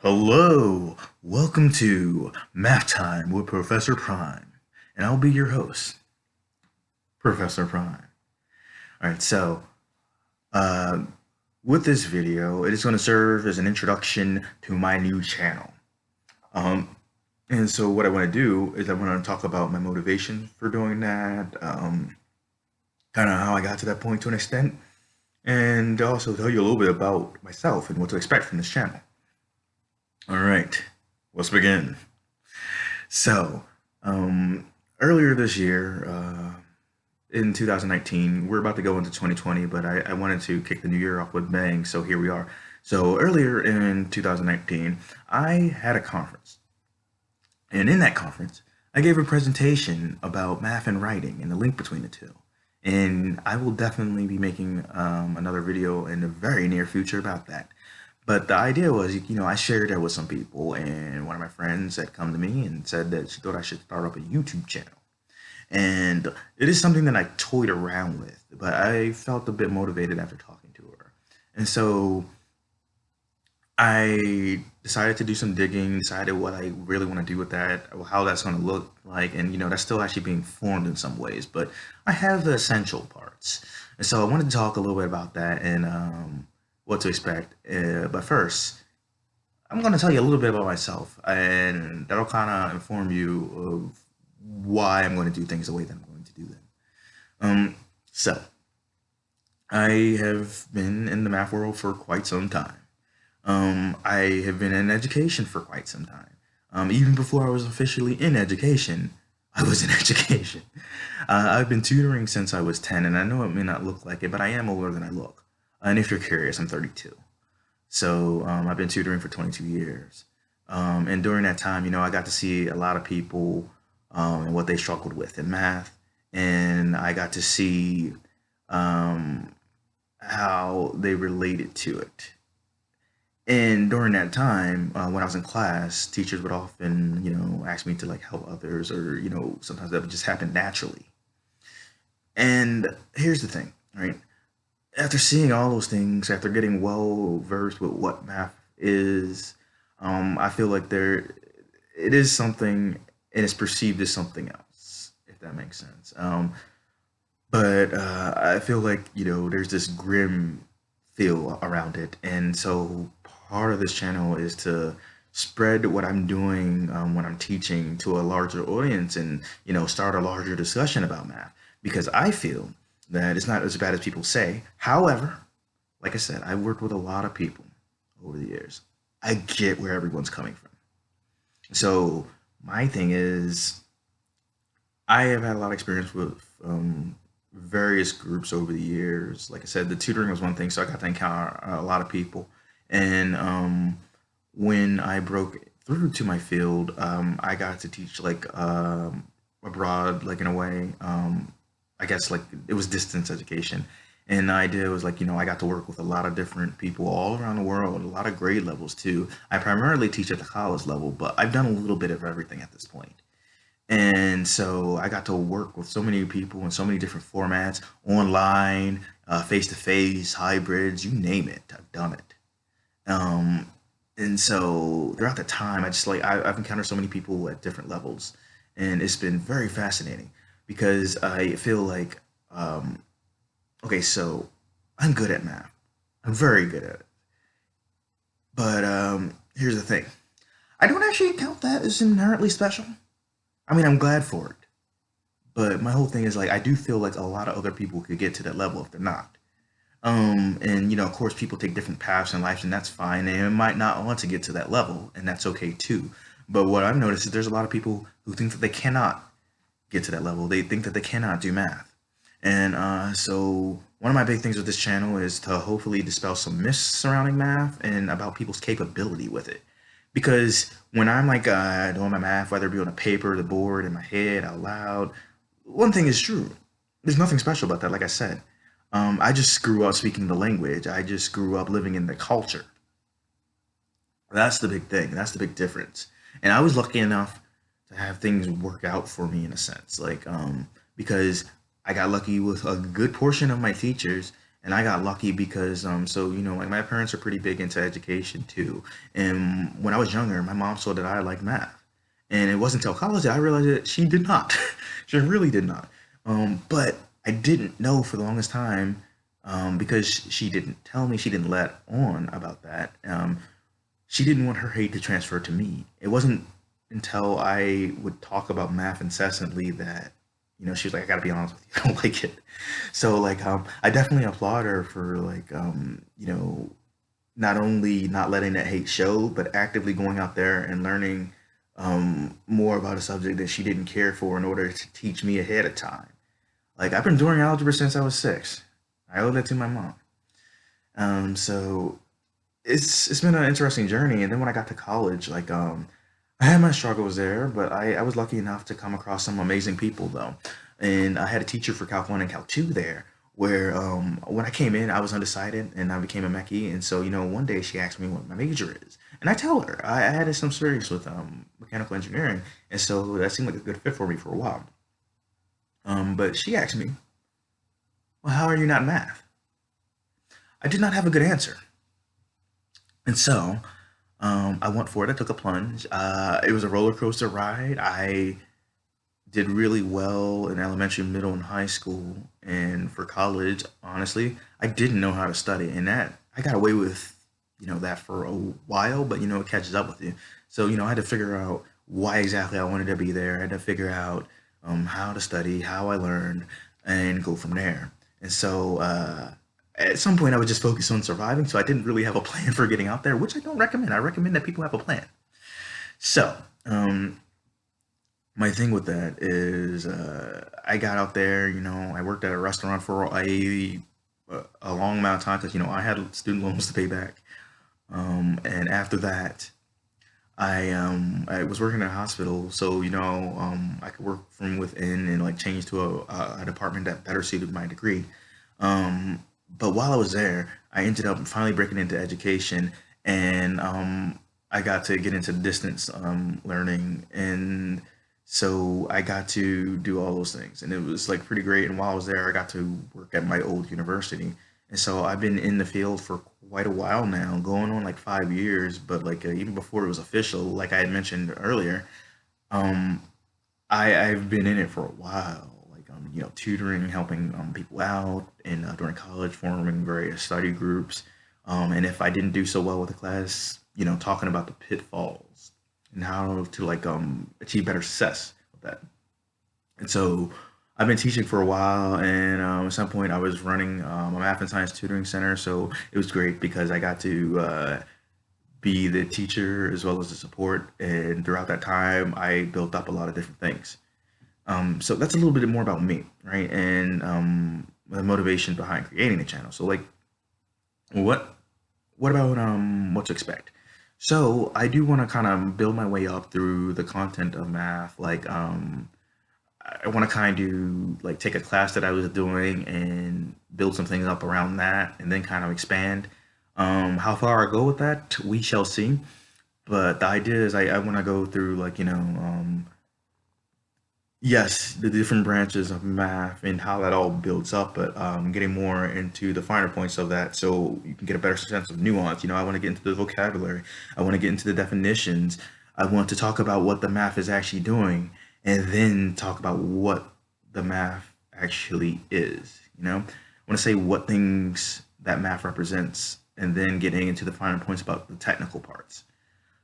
Hello, welcome to Math Time with Professor Prime, and I'll be your host, Professor Prime. All right, so uh, with this video, it is going to serve as an introduction to my new channel. Um, and so what I want to do is I want to talk about my motivation for doing that, kind of how I got to that point to an extent, and also tell you a little bit about myself and what to expect from this channel. All right, let's begin. So, um, earlier this year, in 2019, we're about to go into 2020, but I wanted to kick the new year off with bang, so here we are. So, earlier in 2019, I had a conference, and in that conference, I gave a presentation about math and writing and the link between the two. And I will definitely be making another video in the very near future about that. But the idea was, I shared that with some people, and one of my friends had come to me and said that she thought I should start up a YouTube channel. And it is something that I toyed around with, but I felt a bit motivated after talking to her. And so I decided to do some digging, decided what I really want to do with that, how that's going to look like, and that's still actually being formed in some ways, but I have the essential parts. And so I wanted to talk a little bit about that and what to expect. But first, I'm going to tell you a little bit about myself, and that'll kind of inform you of why I'm going to do things the way that I'm going to do them. So I have been in the math world for quite some time. I have been in education for quite some time. Even before I was officially in education, I was in education. I've been tutoring since I was 10, and I know it may not look like it, but I am older than I look. And if you're curious, I'm 32. So I've been tutoring for 22 years. And during that time, I got to see a lot of people and what they struggled with in math. And I got to see um, how they related to it. And during that time, when I was in class, teachers would often, ask me to like help others, or sometimes that would just happen naturally. And here's the thing, right? After seeing all those things, after getting well versed with what math is, I feel like it is something, and it's perceived as something else, if that makes sense. But I feel like there's this grim feel around it, and so part of this channel is to spread what I'm doing when I'm teaching to a larger audience, and start a larger discussion about math, because I feel that it's not as bad as people say. However, like I said, I've worked with a lot of people over the years. I get where everyone's coming from. So my thing is, I have had a lot of experience with various groups over the years. Like I said, the tutoring was one thing, so I got to encounter a lot of people. And when I broke through to my field, I got to teach like abroad, like in a way. I guess like it was distance education. And the idea was like, I got to work with a lot of different people all around the world, a lot of grade levels too. I primarily teach at the college level, but I've done a little bit of everything at this point. And so I got to work with so many people in so many different formats, online, face to face, hybrids, you name it, I've done it. Um, and so throughout the time, I've encountered so many people at different levels, and it's been very fascinating because I feel like, okay, so I'm good at math, I'm very good at it, but here's the thing: I don't actually count that as inherently special. I mean, I'm glad for it. But my whole thing is like I do feel like a lot of other people could get to that level if they're not. And of course, people take different paths in life, and that's fine. They might not want to get to that level, and that's okay too. But what I've noticed is there's a lot of people who think that they cannot get to that level. They think that they cannot do math. And so one of my big things with this channel is to hopefully dispel some myths surrounding math and about people's capability with it. Because when I'm like doing my math, whether it be on a paper, the board, in my head, out loud, one thing is true. There's nothing special about that. Like I said, I just grew up speaking the language. I just grew up living in the culture. That's the big thing. That's the big difference. And I was lucky enough to have things work out for me in a sense, like because I got lucky with a good portion of my teachers, And I got lucky because so like my parents are pretty big into education too. And when I was younger, my mom saw that I liked math. And it wasn't until college that I realized that she did not. She really did not. But I didn't know for the longest time, because she didn't tell me, she didn't let on about that. She didn't want her hate to transfer to me. It wasn't until I would talk about math incessantly that, she was like, I gotta be honest with you, I don't like it. So like, I definitely applaud her for like, not only not letting that hate show, but actively going out there and learning more about a subject that she didn't care for in order to teach me ahead of time. Like I've been doing algebra since I was 6. I owe that to my mom. So it's been an interesting journey. And then when I got to college, like I had my struggles there, but I was lucky enough to come across some amazing people though. And I had a teacher for Calc 1 and Calc 2 there where when I came in, I was undecided and I became a Mechie. And so, one day she asked me what my major is. And I tell her I had some serious with mechanical engineering. And so that seemed like a good fit for me for a while. But she asked me, well, how are you not in math? I did not have a good answer. And so I went for it. I took a plunge. It was a roller coaster ride. I did really well in elementary, middle, and high school. And for college, honestly, I didn't know how to study. And that I got away with, that for a while, but it catches up with you. So, I had to figure out why exactly I wanted to be there. I had to figure out how to study, how I learned, and go from there. And so at some point, I would just focus on surviving. So I didn't really have a plan for getting out there, which I don't recommend. I recommend that people have a plan. So, my thing with that is I got out there, I worked at a restaurant for a long amount of time because, I had student loans to pay back. And after that, I was working at a hospital, so I could work from within and like change to a department that better suited my degree. But while I was there, I ended up finally breaking into education, and I got to get into distance learning, and so I got to do all those things, and it was like pretty great. And while I was there, I got to work at my old university, and so I've been in the field for quite a while now, going on like 5 years. But like even before it was official, like I had mentioned earlier, um, I've been in it for a while, like tutoring, helping people out, and during college, forming various study groups. And if I didn't do so well with the class, talking about the pitfalls and how to like achieve better success with that. And so I've been teaching for a while, and at some point I was running a math and science tutoring center. So it was great because I got to be the teacher as well as the support. And throughout that time, I built up a lot of different things. So that's a little bit more about me, right? And the motivation behind creating the channel. So like, what what about what to expect? So I do want to kind of build my way up through the content of math. Like I want to kind of like take a class that I was doing and build some things up around that, and then kind of expand. How far I go with that, we shall see. But the idea is I want to go through like yes, the different branches of math and how that all builds up, but getting more into the finer points of that so you can get a better sense of nuance. I want to get into the vocabulary. I want to get into the definitions. I want to talk about what the math is actually doing and then talk about what the math actually is. I want to say what things that math represents and then getting into the finer points about the technical parts.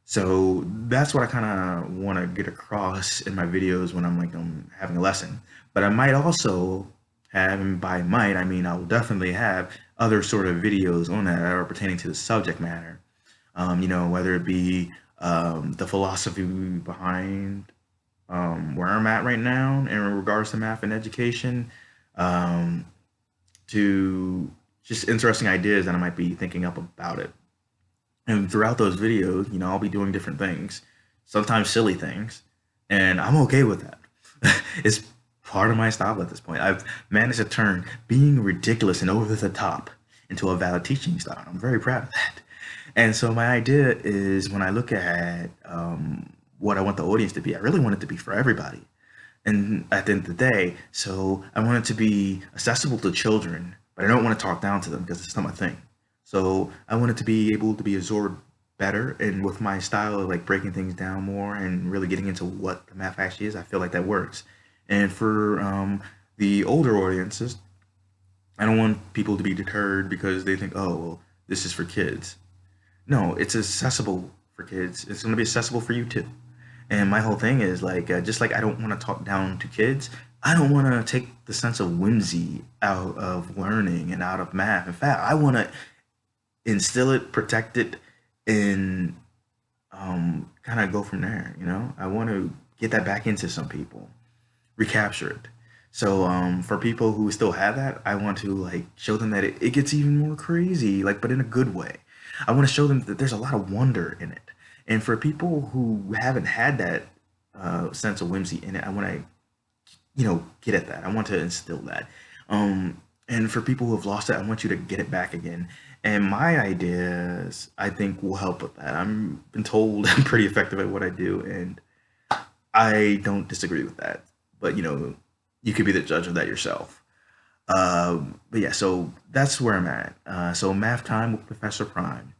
So that's what I kind of want to get across in my videos when I'm like having a lesson. But I might also have, and by might I mean I will definitely have other sort of videos on that are pertaining to the subject matter. Whether it be the philosophy behind where I'm at right now in regards to math and education, um, to just interesting ideas that I might be thinking up about it. And throughout those videos, I'll be doing different things, sometimes silly things, and I'm okay with that. It's part of my style at this point. I've managed to turn being ridiculous and over the top into a valid teaching style. I'm very proud of that. And so my idea is when I look at what I want the audience to be, I really want it to be for everybody. And at the end of the day, so I want it to be accessible to children, but I don't want to talk down to them because it's not my thing. So I wanted to be able to be absorbed better, and with my style of like breaking things down more and really getting into what the math actually is, I feel like that works. And for the older audiences, I don't want people to be deterred because they think, oh, well, this is for kids. No, it's accessible for kids. It's going to be accessible for you too. And my whole thing is like, just like I don't want to talk down to kids, I don't want to take the sense of whimsy out of learning and out of math. In fact, I want to instill it, protect it, and kind of go from there. You know, I want to get that back into some people, recapture it. So for people who still have that, I want to like show them that it gets even more crazy, like but in a good way. I want to show them that there's a lot of wonder in it. And for people who haven't had that sense of whimsy in it, I want to get at that. I want to instill that. And for people who have lost it, I want you to get it back again. And my ideas, I think, will help with that. I'm been told I'm pretty effective at what I do, and I don't disagree with that. But you could be the judge of that yourself. But yeah, so that's where I'm at. So Math Time with Professor Prime.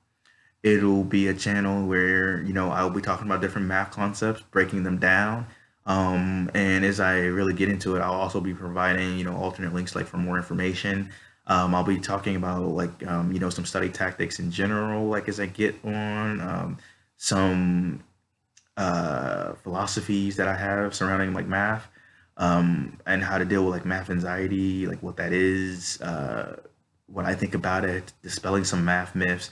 It'll be a channel where I'll be talking about different math concepts, breaking them down. And as I really get into it, I'll also be providing alternate links like for more information. I'll be talking about like some study tactics in general, like as I get on some philosophies that I have surrounding like math, and how to deal with like math anxiety, like what that is, what I think about it, dispelling some math myths.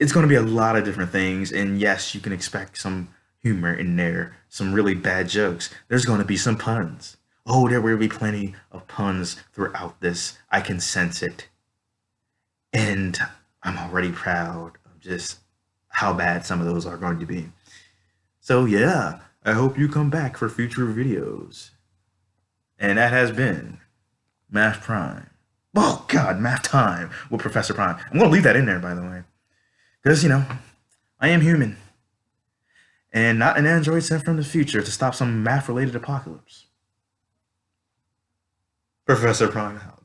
It's going to be a lot of different things, and yes, you can expect some humor in there, some really bad jokes. There's going to be some puns. Oh, there will be plenty of puns throughout this. I can sense it, and I'm already proud of just how bad some of those are going to be. So yeah, I hope you come back for future videos. And that has been Math Prime. Oh God, Math Time with Professor Prime. I'm gonna leave that in there, by the way, because I am human and not an android sent from the future to stop some math-related apocalypse. Professor Prime out.